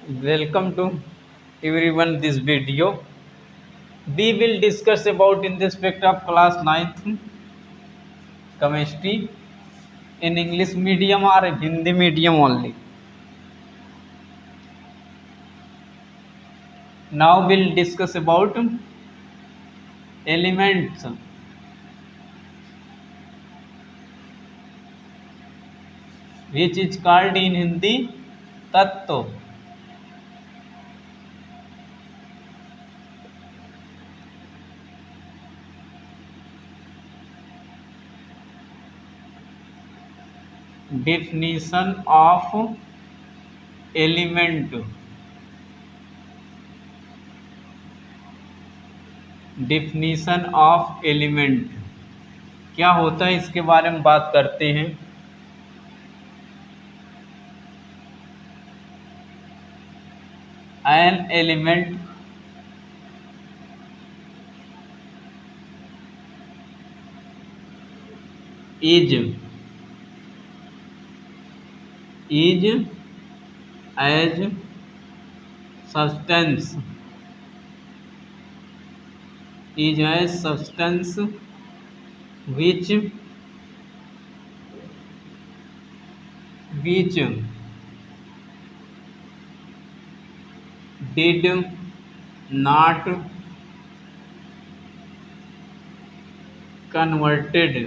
Welcome to everyone this video. We will discuss about in respect of class ninth chemistry in English medium or Hindi medium only. Now we'll discuss about elements which is called in Hindi तत्व. Definition of element. Definition of element क्या होता है इसके बारे में बात करते हैं. An element is as substance which did not converted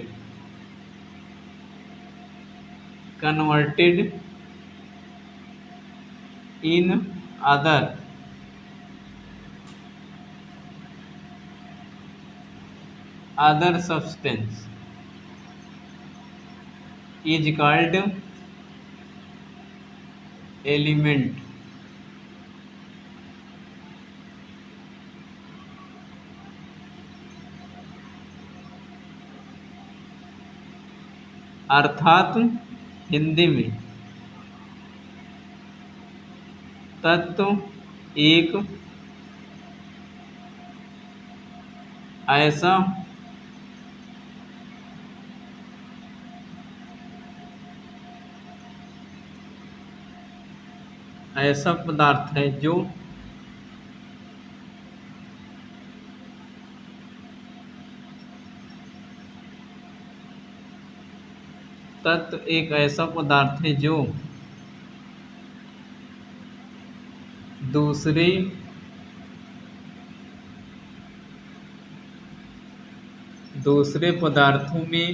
in other substance is called element. अर्थात हिंदी में तत्व एक ऐसा पदार्थ है जो तत्व एक ऐसा पदार्थ है जो दूसरे पदार्थों में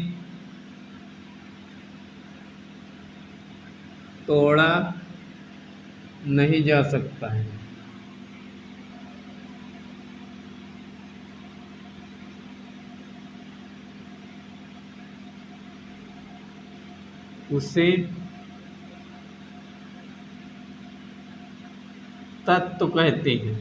तोड़ा नहीं जा सकता है. उसे तत्व कहते हैं.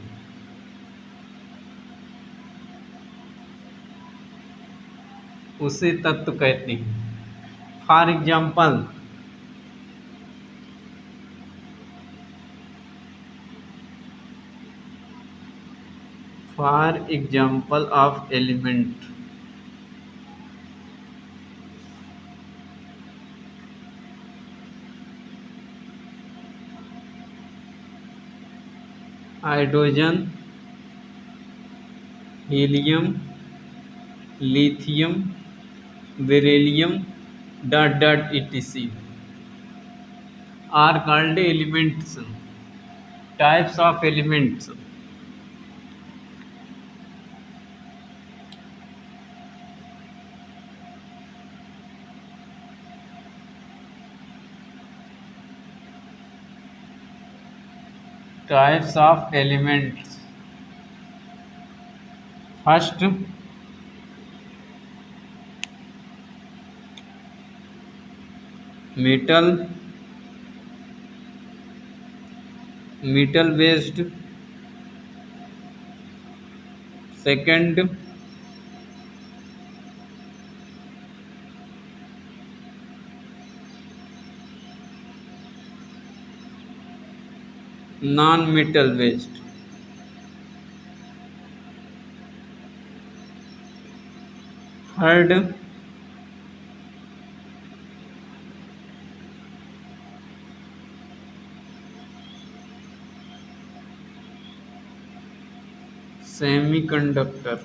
For example of element hydrogen, helium, lithium, beryllium etc. are called elements. Types of elements. Types of elements. First, metal based. Second, non-metal based. Third, semiconductor.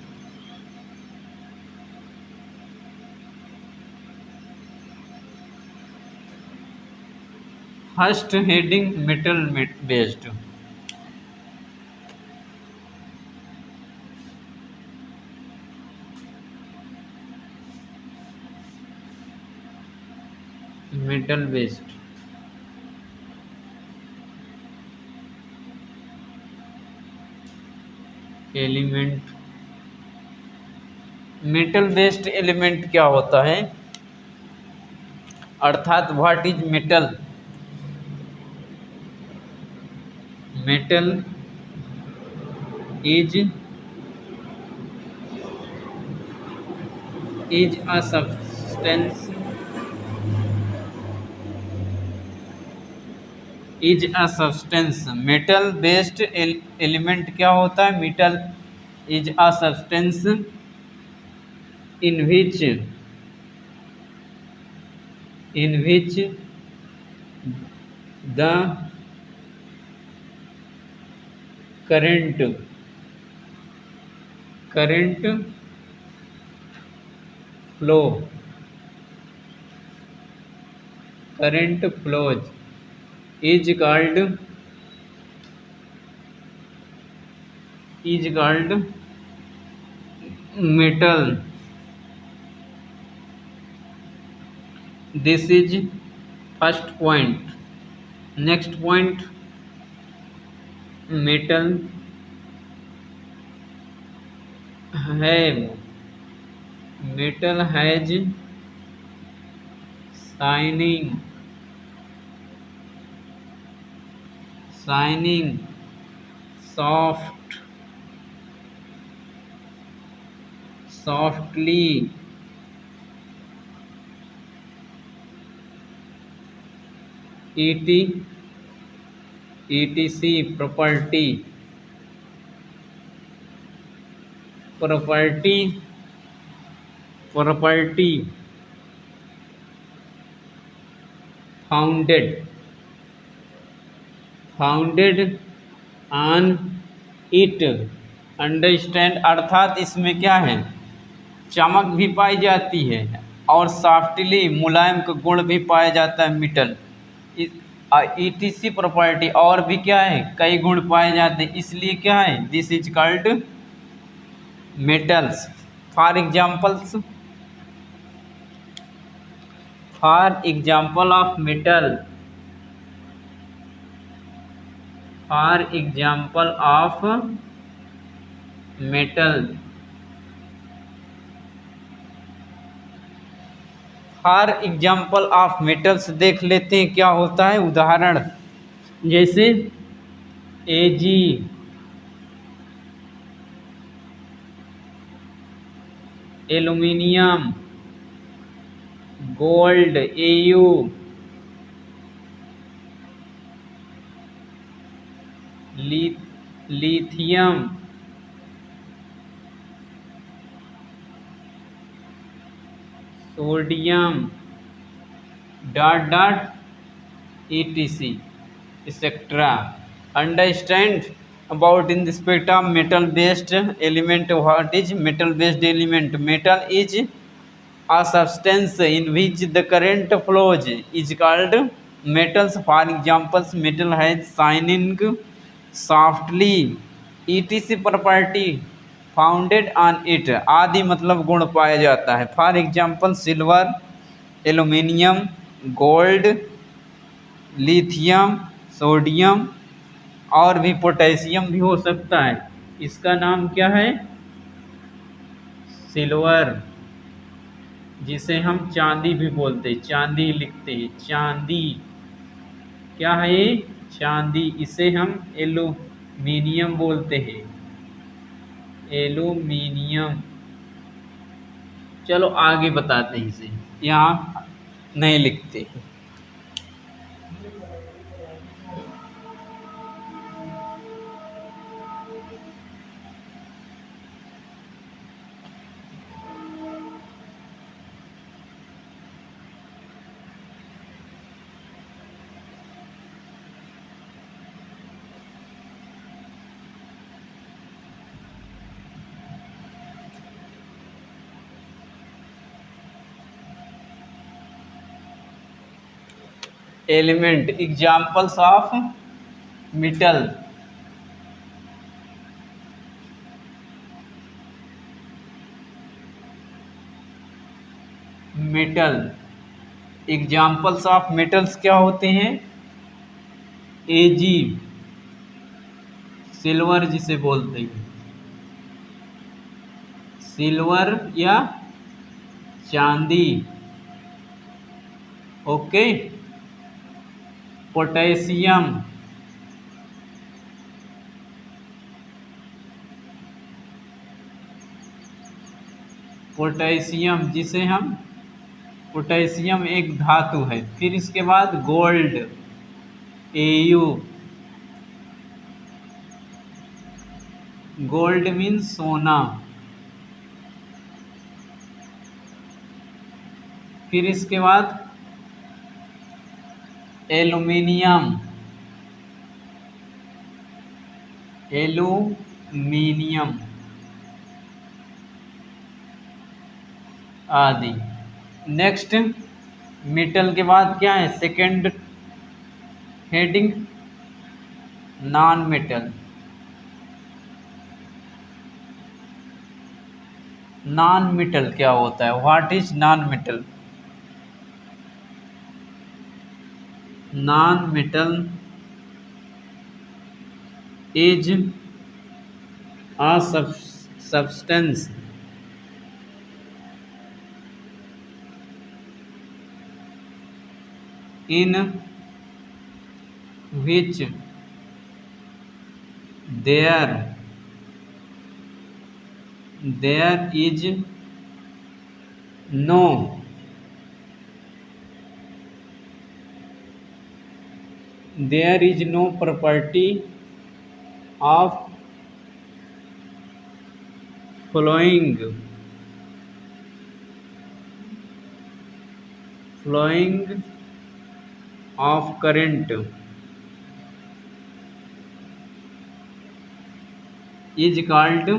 First heading metal based. Metal based element. Metal based element क्या होता है, अर्थात what is metal. Metal is a substance, is a substance. Metal based element क्या होता है, metal is a substance in which the current flow current flows is called metal. This is first point. Next point, metal have metal has shining soft softly et etc property property founded on it। Understand, अर्थात इसमें क्या है, चमक भी पाई जाती है और softly मुलायम का गुण भी पाया जाता है मेटल। ईटीसी प्रॉपर्टी और भी क्या है, कई गुण पाए जाते हैं, इसलिए क्या है, this is called metals. For examples, of metal, for example of metal, for example of metals देख लेते हैं क्या होता है, उदाहरण जैसे AG, aluminium, gold, AU, lithium, sodium, dot dot etc etc। Understand about in the spectrum metal based element, what is metal based element, metal is a substance in which the current flows is called metals। for examples, metal has shining softly etc property founded on it। आदि मतलब गुण पाया जाता है। For example silver, aluminium, gold, lithium, sodium और भी potassium भी हो सकता है। इसका नाम क्या है, सिल्वर, जिसे हम चांदी भी बोलते हैं, चांदी लिखते हैं, चांदी क्या है ये, चांदी। इसे हम एल्यूमिनियम बोलते हैं, एल्यूमिनियम। चलो आगे बताते हैं, इसे यहाँ नहीं लिखते। Element, examples of metal, metal, examples of metals क्या होते हैं? एजी, सिल्वर जिसे बोलते हैं, सिल्वर या चांदी, ओके। पोटेशियम, पोटेशियम जिसे हम, पोटेशियम एक धातु है। फिर इसके बाद गोल्ड, एयू, गोल्ड मीन्स सोना। फिर इसके बाद एल्यूमिनियम, एल्यूमिनियम आदि। नेक्स्ट, मेटल के बाद क्या है? Second heading, non metal. Non metal क्या होता है? What is non metal? Non metal is a substance in which there is no property of flowing of current is called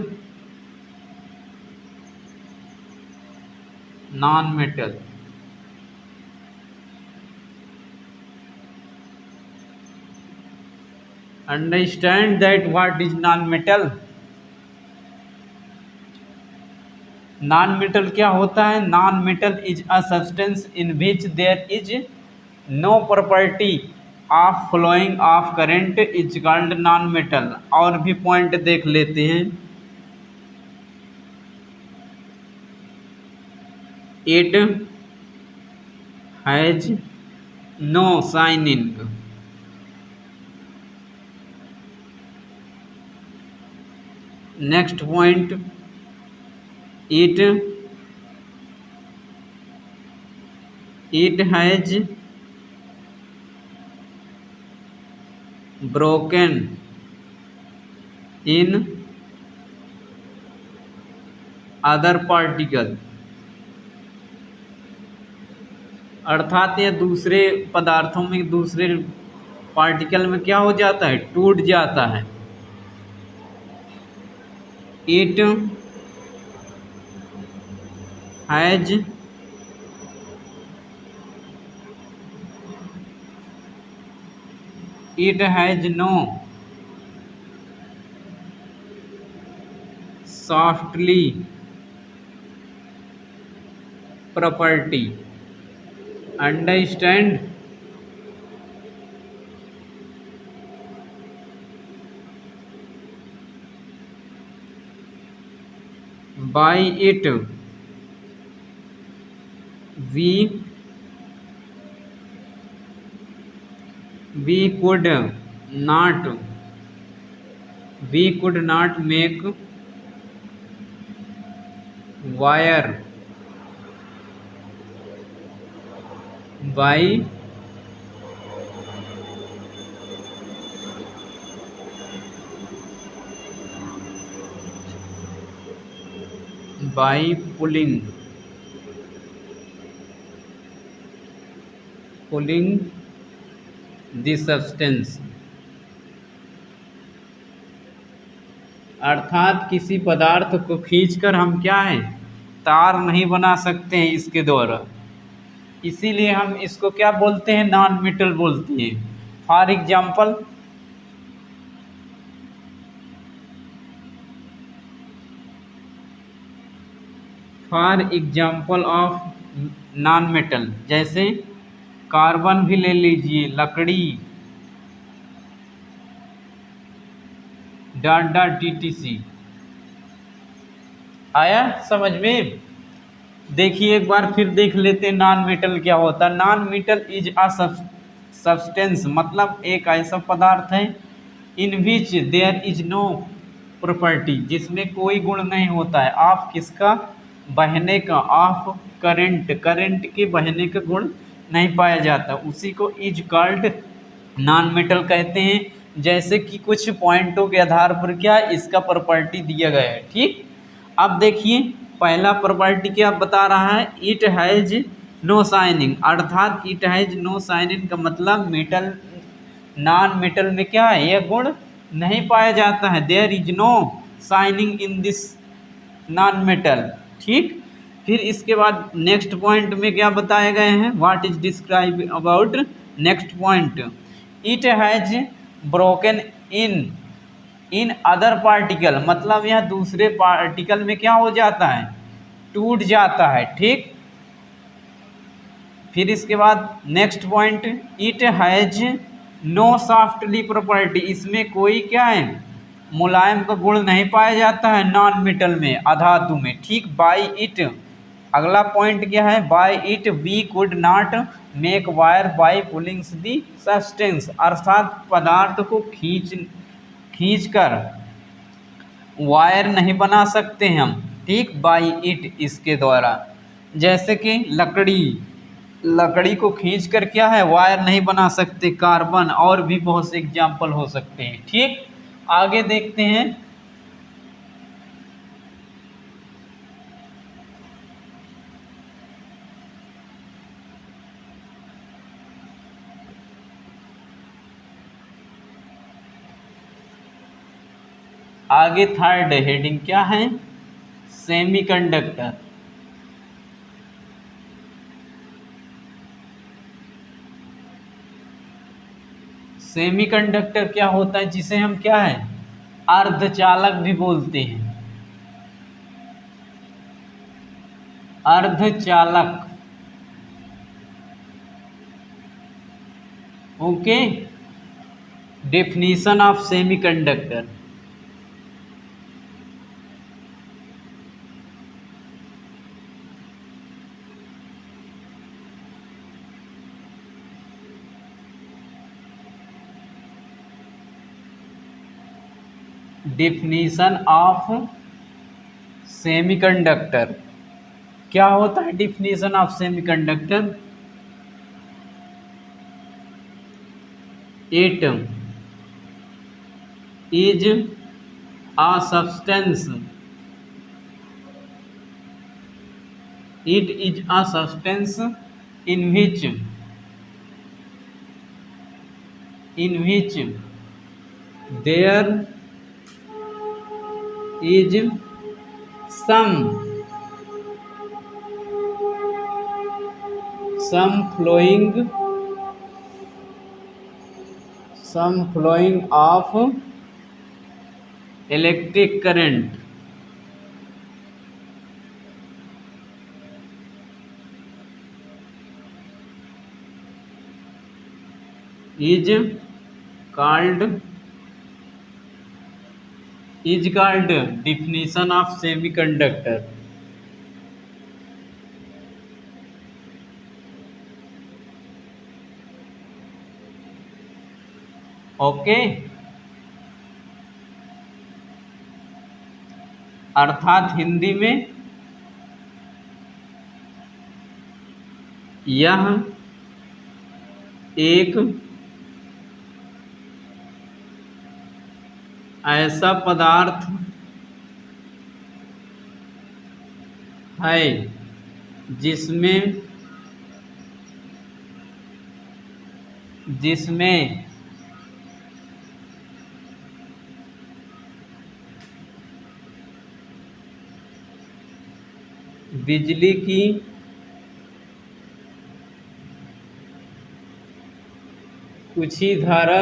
non-metal. Understand that what is non-metal? Non metal क्या होता है? Non metal is a substance in which there is no property of flowing of current is called non metal. और भी point देख लेते हैं। It has no shining, next point, it has broken in other particle, अर्थात ये दूसरे पदार्थों में, दूसरे पार्टिकल में क्या हो जाता है? टूट जाता है। It has no softly property. Understand? By it we could not make wire by pulling the substance, अर्थात किसी पदार्थ को खींचकर हम क्या है? तार नहीं बना सकते हैं इसके द्वारा। इसीलिए हम इसको क्या बोलते हैं, नॉन मेटल बोलते हैं। For example, of non metal, जैसे कार्बन भी ले लीजिए, लकड़ी, डांडा, टीटीसी। आया समझ में? देखिए एक बार फिर देख लेते हैं नॉन मेटल क्या होता है। Non metal is a substance, मतलब एक ऐसा पदार्थ है in which there is no property, जिसमें कोई गुण नहीं होता है, ऑफ किसका, बहने का, ऑफ करंट, करंट के बहने का गुण नहीं पाया जाता, उसी को इज कॉल्ड नॉन मेटल कहते हैं। जैसे कि कुछ पॉइंटों के आधार पर क्या इसका प्रॉपर्टी दिया गया है। ठीक, अब देखिए पहला प्रॉपर्टी क्या बता रहा है, इट हैज नो शाइनिंग, अर्थात इट हैज नो शाइनिंग का मतलब मेटल, नॉन मेटल में क्या है, यह गुण नहीं पाया जाता है। There is no shining in this non metal. ठीक, फिर इसके बाद नेक्स्ट पॉइंट में क्या बताए गए हैं, what is describe about next point, it has broken in other particle, मतलब यह दूसरे पार्टिकल में क्या हो जाता है, टूट जाता है। ठीक, फिर इसके बाद next point, it has no softly property, इसमें कोई क्या है, मुलायम का गुण नहीं पाया जाता है नॉन मेटल में, अधातु में। ठीक, बाई इट, अगला पॉइंट क्या है, by it we could not make wire by pullings the substance, अर्थात पदार्थ को खींच कर वायर नहीं बना सकते हैं हम। ठीक, बाई इट, इसके द्वारा, जैसे कि लकड़ी को खींच कर क्या है, वायर नहीं बना सकते, कार्बन, और भी बहुत से एग्जाम्पल हो सकते हैं। ठीक, आगे देखते हैं। आगे थर्ड हेडिंग क्या है, सेमीकंडक्टर। सेमीकंडक्टर क्या होता है, जिसे हम क्या है, अर्धचालक भी बोलते हैं, अर्धचालक। Okay, definition of semiconductor, definition of semiconductor क्या होता है, definition of semiconductor, it is a substance, it is a substance in which there is some flowing of electric current is called definition of semiconductor। Okay, अर्थात हिंदी में यह एक ऐसा पदार्थ है जिसमें बिजली की कुछ ही धारा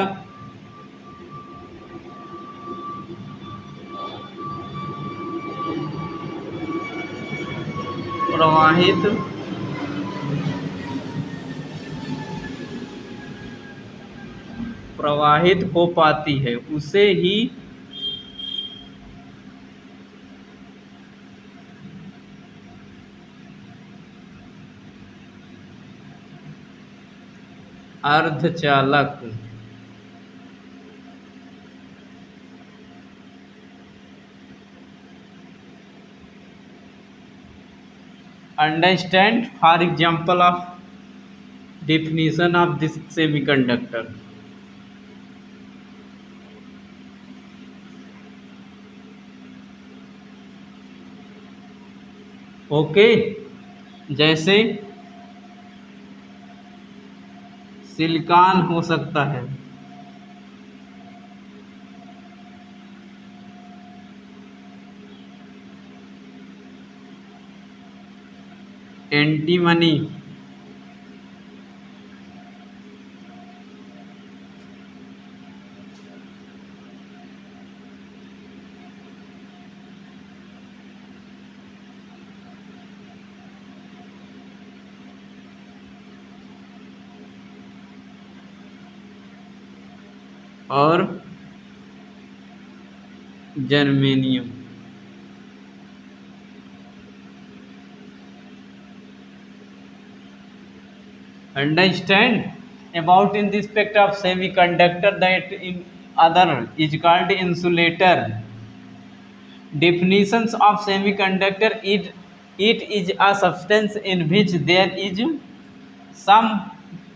प्रवाहित हो पाती है उसे ही अर्धचालक understand for example of definition of this semiconductor. Okay, जैसे सिलिकॉन हो सकता है, एंटीमनी, और germanium. Understand about in respect of semiconductor that in other is called insulator. Definitions of semiconductor, it is a substance in which there is some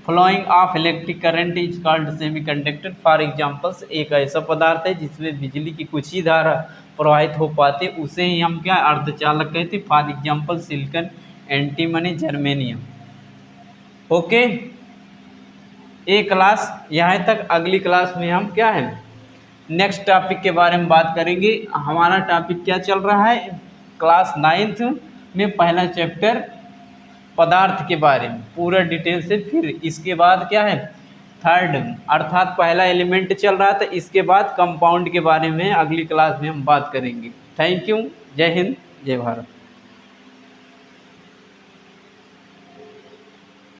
flowing of electric current is called semiconductor. For examples, एक ऐसा पदार्थ है जिसमें बिजली की कुछ ही धारा प्रवाहित हो पाती है, उसे ही हम क्या अर्धचालक कहते हैं। For example silicon, antimony, germanium. Okay, एक क्लास यहाँ तक। अगली क्लास में हम क्या है नेक्स्ट टॉपिक के बारे में बात करेंगे। हमारा टॉपिक क्या चल रहा है क्लास 9th में, पहला चैप्टर पदार्थ के बारे में पूरा डिटेल से। फिर इसके बाद क्या है थर्ड, अर्थात पहला एलिमेंट चल रहा था, इसके बाद कंपाउंड के बारे में अगली क्लास में हम बात करेंगे। Thank you. जय हिंद, जय भारत।